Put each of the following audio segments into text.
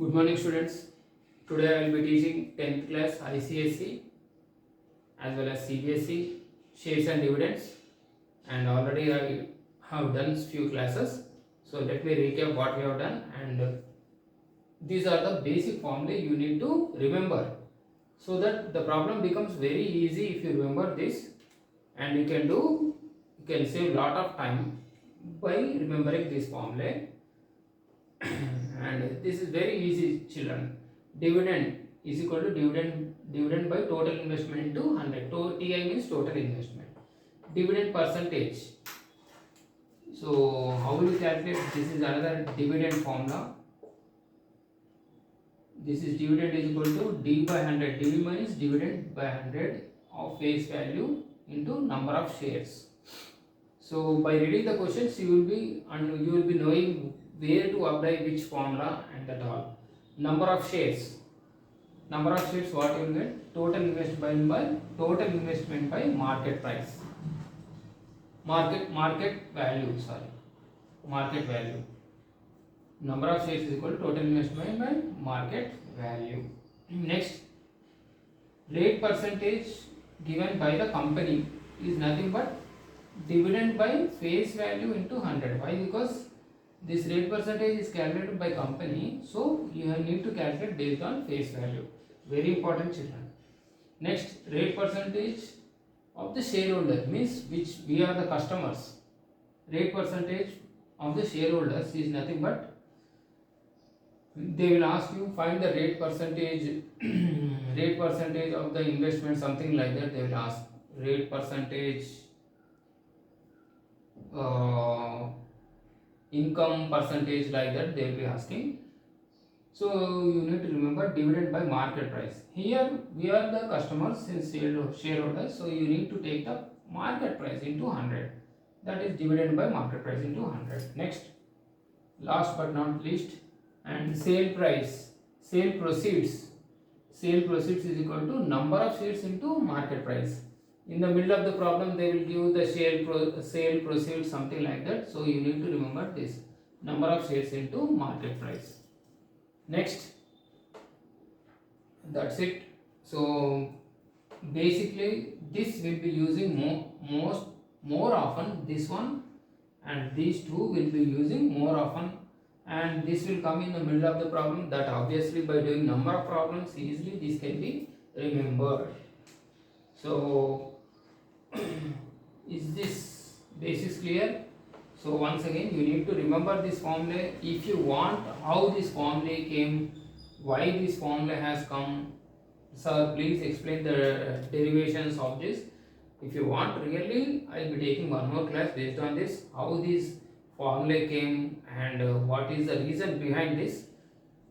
Good morning students. Today I will be teaching 10th class Icse as well as CBSE shares and dividends, and already I have done few classes. So let me recap what we have done, and these are the basic formulae you need to remember so that the problem becomes very easy if you remember this, and you can save lot of time by remembering this formulae. And this is very easy, children. Dividend is equal to dividend by total investment into 100. TI means total investment. Dividend percentage. So how will you calculate? This is another dividend formula. This is dividend is equal to d by 100. Div means dividend by 100 of face value into number of shares. So by reading the questions, you will be knowing where to apply which formula and that all. Number of shares. Number of shares, what you will get? Total investment by market price. Market value. Market value. Number of shares is equal to total investment by market value. Next, rate percentage given by the company is nothing but dividend by face value into 100. Why? Because this rate percentage is calculated by company, so you need to calculate based on face value. Very important, children. Next, rate percentage of the shareholder means which we are the customers. Rate percentage of the shareholders is nothing but they will ask you find the rate percentage rate percentage of the investment, something like that. They will ask rate percentage, income percentage, like that they will be asking. So you need to remember dividend by market price. Here we are the customers since shareholders, so you need to take the market price into 100. That is dividend by market price into 100. Next, last but not least, and sale price, sale proceeds. Sale proceeds is equal to number of shares into market price. In the middle of the problem, they will give the sale proceeds, something like that. So you need to remember this number of shares into market price. Next, that's it. So basically, this will be using more often. This one and these two will be using more often, and this will come in the middle of the problem. That obviously by doing number of problems easily this can be remembered. So is this basics clear? So once again you need to remember this formula. If you want how this formula came, why this formula has come, sir please explain the derivations of this. If you want, really I will be taking one more class based on this, how this formula came and what is the reason behind this.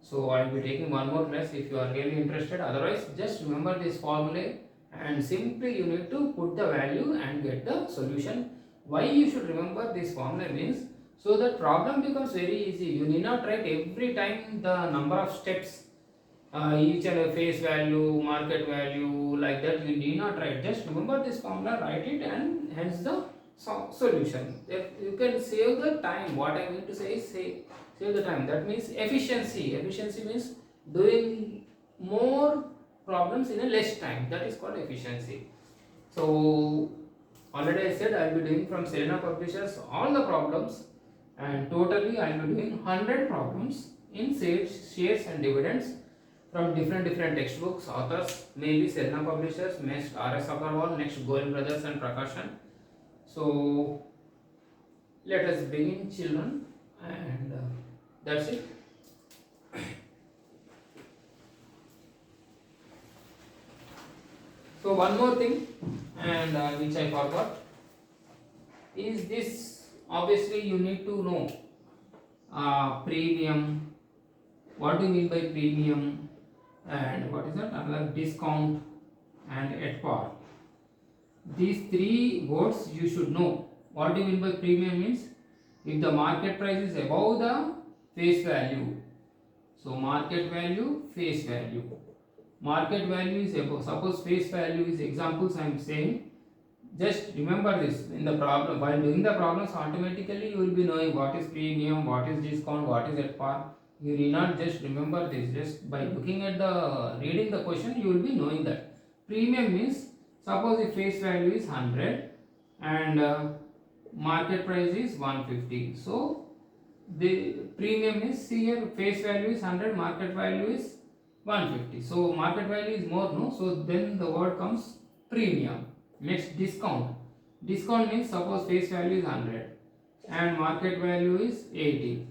So I will be taking one more class if you are really interested. Otherwise just remember this formula and simply you need to put the value and get the solution. Why you should remember this formula means so that problem becomes very easy. You need not write every time the number of steps, each and a face value, market value, like that. You need not write. Just remember this formula, write it, and hence the solution. You can save the time. What I mean to say is save the time. That means efficiency. Efficiency means doing more problems in a less time. That is called efficiency. So already I said I will be doing from Selena Publishers all the problems, and totally I will be doing 100 problems in shares and dividends from different textbooks, authors, mainly Selena Publishers, next R.S. Agarwal, next Goel Brothers and Prakashan. So let us begin, children, and that's it. So one more thing, and which I forgot, is this. Obviously you need to know premium. What do you mean by premium, and what is that? Another discount and at par. These three words you should know. What do you mean by premium means if the market price is above the face value. So market value, face value. Market value is above. Suppose face value is, examples I am saying. Just remember this in the problem. While doing the problems, automatically you will be knowing what is premium, what is discount, what is at par. You need not just remember this. Just by looking at the reading the question, you will be knowing that. Premium means, suppose if face value is 100 and market price is 150. So the premium is, see here, face value is 100, market value is 150. So market value is more, no? So then the word comes premium. Next, discount. Discount means, suppose face value is 100 and market value is 80.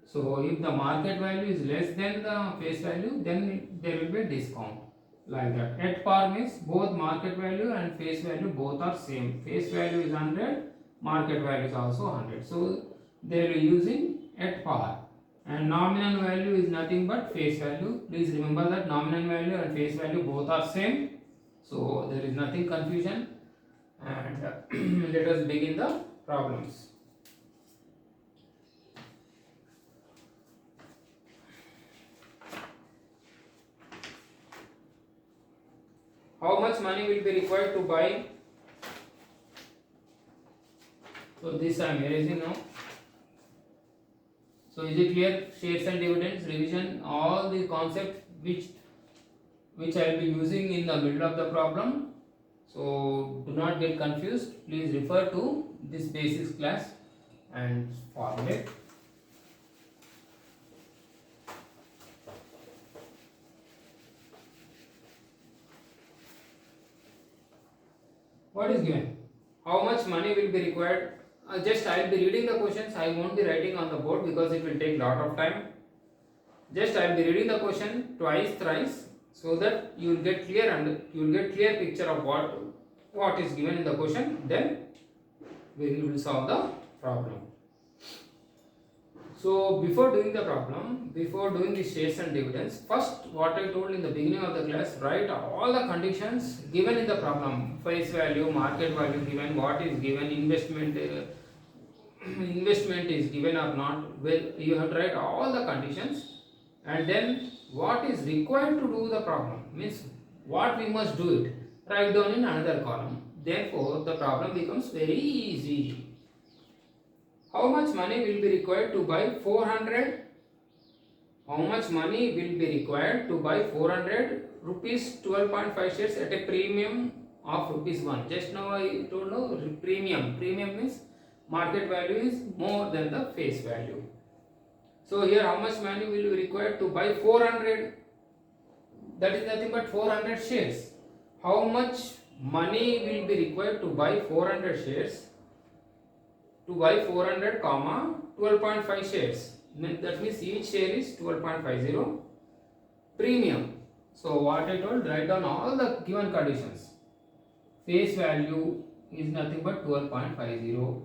So if the market value is less than the face value, then there will be a discount, like that. At par means both market value and face value both are same. Face value is 100, market value is also 100. So they are using at par. And nominal value is nothing but face value. Please remember that nominal value and face value both are same. So there is nothing confusion. And let us begin the problems. How much money will be required to buy? So this I am erasing now. So is it clear? Shares and dividends, revision, all the concepts which I will be using in the middle of the problem. So do not get confused. Please refer to this basics class and formulate. What is given? How much money will be required? Just I will be reading the questions. I won't be writing on the board because it will take lot of time. Just I will be reading the question twice, thrice, so that you will get clear and you will get clear picture of what is given in the question. Then we will solve the problem. So before doing the problem, before doing the shares and dividends, first what I told in the beginning of the class, write all the conditions given in the problem. Face value, market value given, what is given, investment is given or not. Well, you have to write all the conditions, and then what is required to do the problem, means what we must do it, write down in another column. Therefore the problem becomes very easy. How much money will be required to buy 400? How much money will be required to buy 400 rupees 12.5 shares at a premium of rupees 1? Just now I told you premium. Premium means market value is more than the face value. So here how much money will be required to buy 400? That is nothing but 400 shares. How much money will be required to buy 400 shares? To buy 400 comma 12.5 shares. That means each share is 12.50 premium. So what I told, write down all the given conditions. Face value is nothing but 12.50.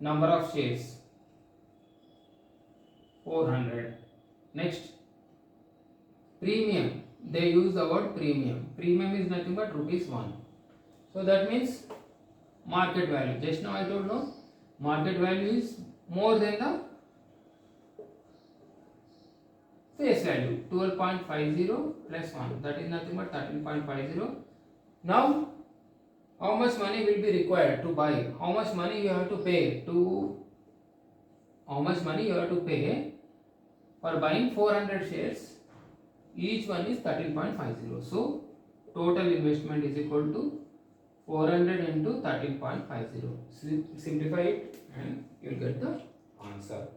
Number of shares 400. Next, premium. They use the word premium. Premium is nothing but rupees 1. So that means market value. Just now I told no, market value is more than the face value. 12.50 plus 1. That is nothing but 13.50. Now, how much money will be required to buy? How much money you have to pay to? How much money you have to pay for buying 400 shares? Each one is 13.50. So total investment is equal to 400 into 13.50. Simplify it and you will get the answer.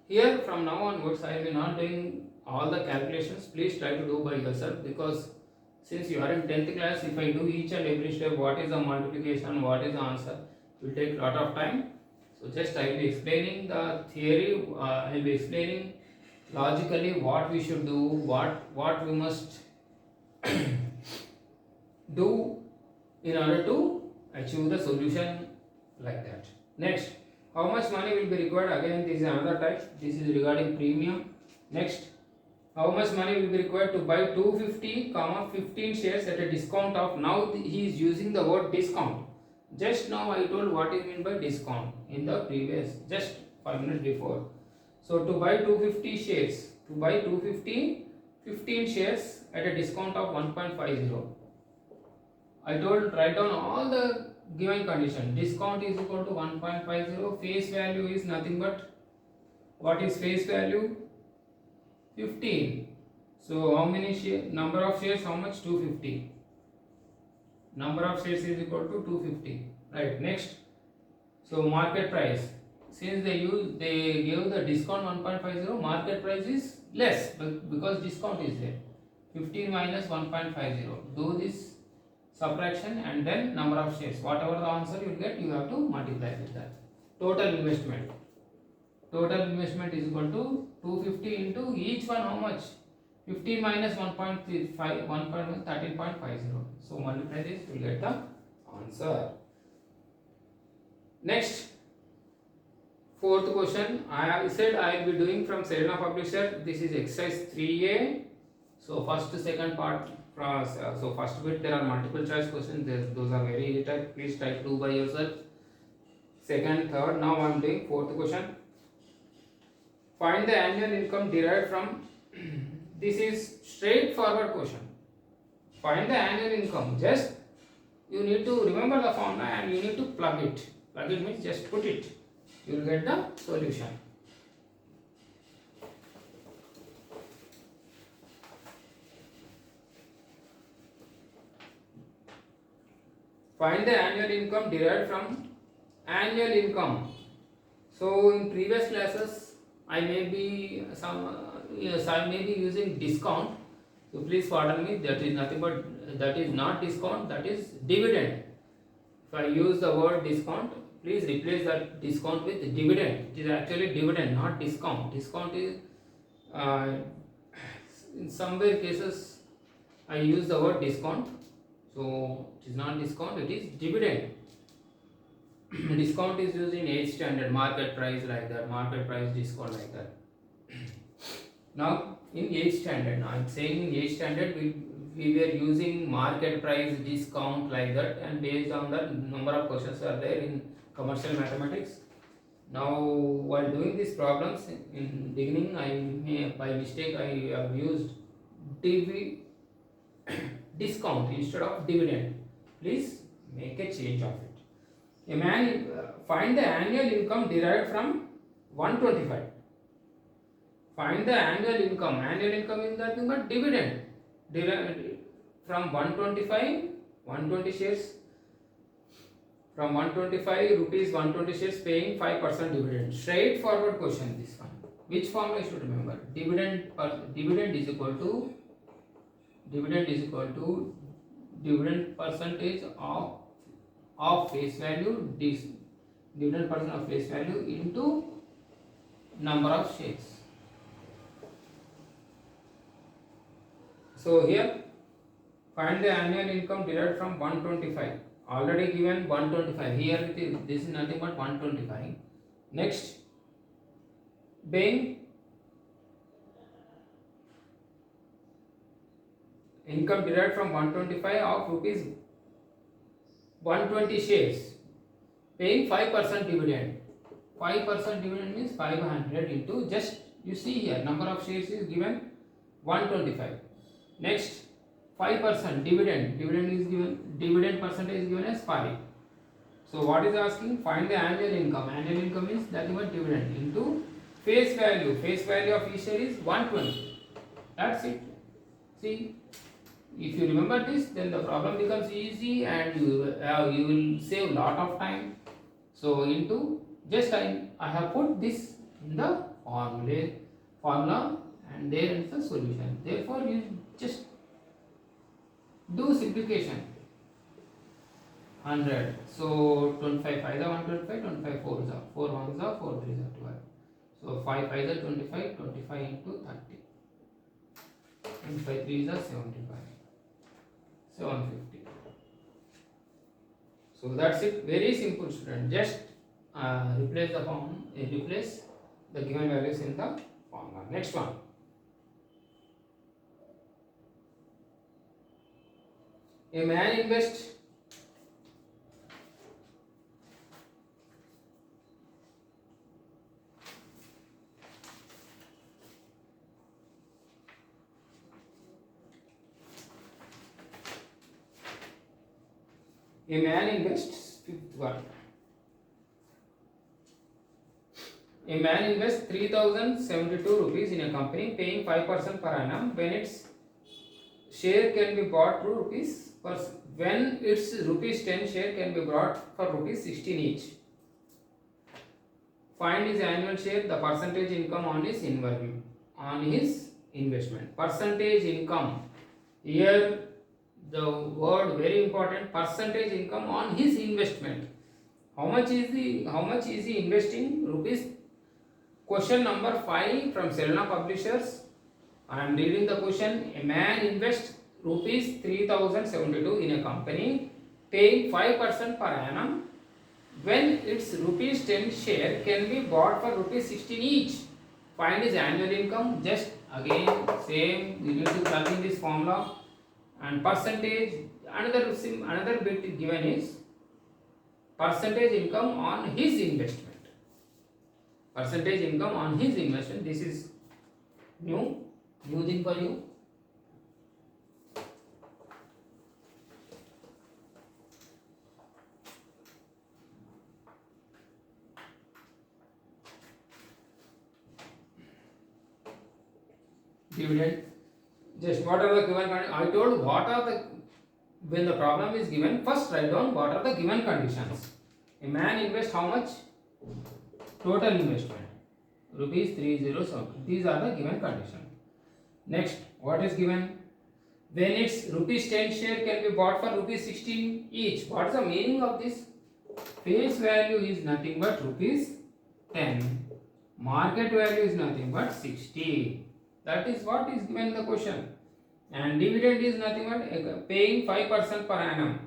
Here from now onwards I will be not doing all the calculations. Please try to do by yourself, because since you are in 10th class, if I do each and every step, what is the multiplication, what is the answer, it will take lot of time. So just I will be explaining the theory, I will be explaining logically what we should do, what we must do in order to achieve the solution, like that. Next, how much money will be required? Again, this is another type. This is regarding premium. Next, how much money will be required to buy 250, 15 shares at a discount of, now he is using the word discount. Just now I told what is meant by discount in the previous, just 5 minutes before. So to buy 250 shares, to buy 250, 15 shares at a discount of 1.50. I told write down all the given condition. Discount is equal to 1.50. Face value is nothing but, what is face value? 15. So how many number of shares? How much? 250. Number of shares is equal to 250. Right. Next. So market price. Since they gave the discount 1.50, market price is less because discount is there. 15 minus 1.50. Do this subtraction and then number of shares. Whatever the answer you get, you have to multiply with that. Total investment. Total investment is equal to 250 into each one how much? 15 minus 1.5, 13.50. So multiply this, you will get the answer. Next, fourth question. I said I will be doing from Serena Publisher. This is exercise 3A. So first, second part. So first bit there are multiple choice questions. Those are very easy type. Please type 2 by yourself. Second, third. Now I am doing fourth question. Find the annual income derived from. This is straightforward question. Find the annual income. Just you need to remember the formula and you need to plug it. Plug it means just put it. You will get the solution. Find the annual income derived from annual income. So in previous classes, I may be using discount. So please pardon me. That is nothing but that is not discount. That is dividend. If I use the word discount, please replace that discount with dividend. It is actually dividend, not discount. Discount is in some cases I use the word discount. So it is not discount, it is dividend. Discount is used in 8th standard, market price like that, market price discount like that. Now in 8th standard, I am saying in 8th standard we were using market price discount like that, and based on that number of questions are there in commercial mathematics. Now while doing these problems in beginning, by mistake I have used discount instead of dividend. Please make a change of it. Find the annual income derived from 125. Find the annual income. Annual income is nothing but dividend. From 120 shares. From 125 rupees, 120 shares paying 5% dividend. Straightforward question this one. Which formula you should remember? Dividend is equal to dividend percentage of face value, dividend percent of face value into number of shares. So here find the annual income derived from 125. Already given 125. Here this is nothing but 125. Next, being income derived from 125 of rupees 120 shares, paying 5% dividend. 5% dividend means 500 into, just you see here number of shares is given 125. Next, 5% dividend is given, dividend percentage is given as 5. So what is asking? Find the annual income. Annual income is nothing but dividend into face value. Face value of each share is 120. That's it. See, if you remember this, then the problem becomes easy and you will save lot of time. So into just I have put this in the formula and there is the solution. Therefore you just do simplification. 100. So 25 5 is 125, 25 4 is 4 1 is 4 3 is 12. So 5 5 is 25, 25 into 30. 25 3 is 75. 750. So that's it. Very simple, student. Just replace the given values in the formula. Next one. A man invests fifth one. A man invests 3072 rupees in a company paying 5% per annum when its share can be bought through rupees per when its rupees 10 share can be bought for rupees 16 each. Find his annual share, the percentage income on his investment. Percentage income. Here the word very important, percentage income on his investment. How much is he investing? Rupees. Question number 5 from Selena Publishers. I am reading the question. A man invests rupees 3072 in a company paying 5% per annum when its rupees 10 share can be bought for rupees 16 each. Find his annual income. Just again same, you need to plug in this formula. And percentage, another bit given is percentage income on his investment. Percentage income on his investment. This is new thing for you. Dividend. Just what are the given conditions? I told what are the, when the problem is given, first write down what are the given conditions. A man invests how much? Total investment rupees 307. These are the given conditions. Next, what is given? When its rupees 10 share can be bought for rupees 16 each. What is the meaning of this? Face value is nothing but rupees 10. Market value is nothing but 60. That is what is given in the question. And dividend is nothing but paying 5% per annum.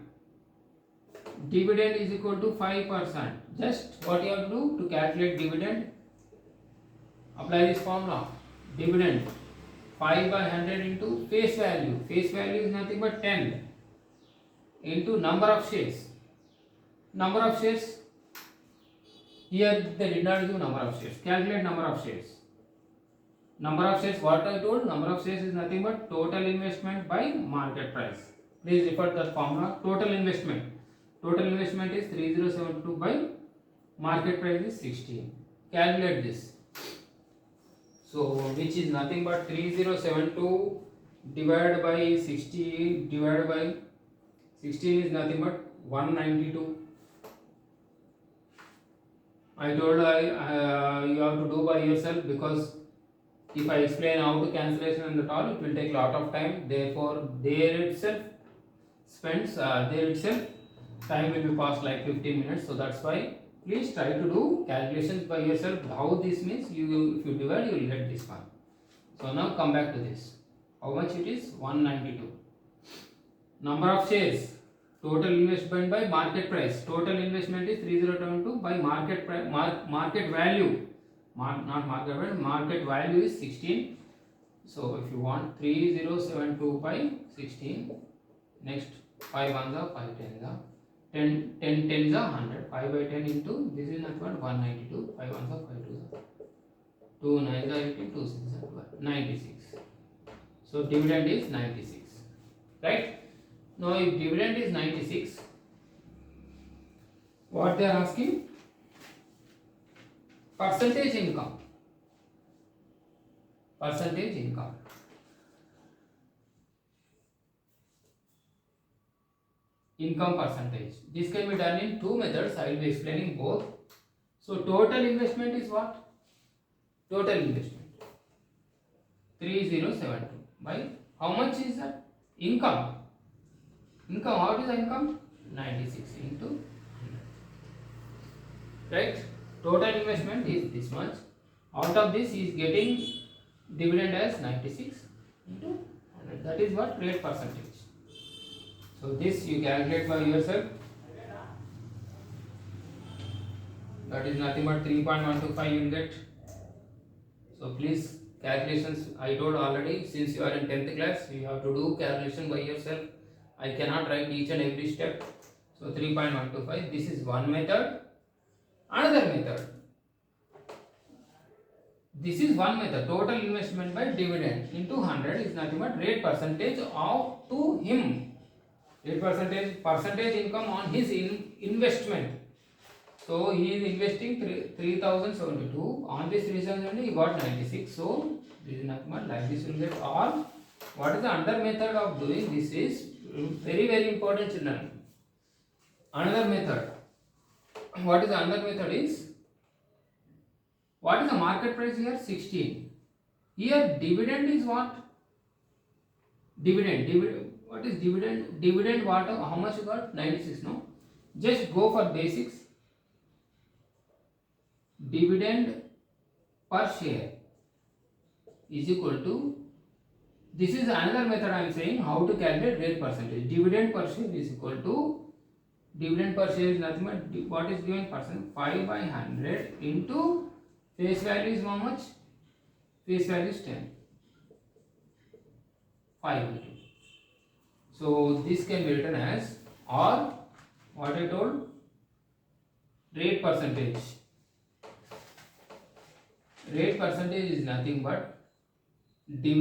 Dividend is equal to 5%. Just what you have to do to calculate dividend, apply this formula. Dividend 5 by 100 into face value. Face value is nothing but 10 into number of shares. Number of shares, here they did not give number of shares. Calculate number of shares. Number of shares, what I told, number of shares is nothing but total investment by market price. Please refer that formula. Total investment. Total investment is 3072 by market price is 16. Calculate this. So which is nothing but 3072 divided by 60 divided by 16 is nothing but 192. I told you have to do by yourself, because if I explain how to cancellation and all, it will take a lot of time. Therefore, there itself time will be passed like 15 minutes. So that's why please try to do calculations by yourself. How this means, if you divide, you will get this one. So now come back to this. How much it is? 192. Number of shares. Total investment by market price. Total investment is 3072 by market price, market value. Not market value. Market value is 16. So if you want 3072 by 16, next 5 ones are 5 tens are 10 tens are 100. 5 by 10 into this is not 192. 5 ones are 5 twos are 2 nines are 18. 2 sixes are 96. So dividend is 96. Right? Now if dividend is 96, what they are asking? Percentage income. Percentage income. Income percentage. This can be done in two methods. I will be explaining both. So total investment is what? Total investment 3072 by how much is that? Income. Income. What is the income? 96 into 100. Right? Total investment is this much. Out of this he is getting dividend as 96 into 100. That is what? Rate percentage. So this you calculate by yourself. That is nothing but 3.125 you will get. So please, calculations I told already, since you are in 10th class, you have to do calculation by yourself. I cannot write each and every step. So 3.125. This is one method. Another method. This is one method. Total investment by dividend into 100 is nothing but rate percentage of to him. Rate percentage income on his investment. So he is investing 3072. On this reason only he got 96. So this is nothing but like this will get. Or what is the another method of doing this is very important, children. Another method. What is the another method is, what is the market price here? 16. Here dividend is what? Dividend. What is dividend? Dividend what? How much you got? 96. No. Just go for basics. Dividend per share is equal to, this is another method I am saying how to calculate rate percentage. Dividend per share is equal to, dividend per share is nothing but what is given percent, 5 by 100 into face value is how much? Face value is 10. 5 into. So this can be written as, or what I told, rate percentage. Rate percentage is nothing but dividend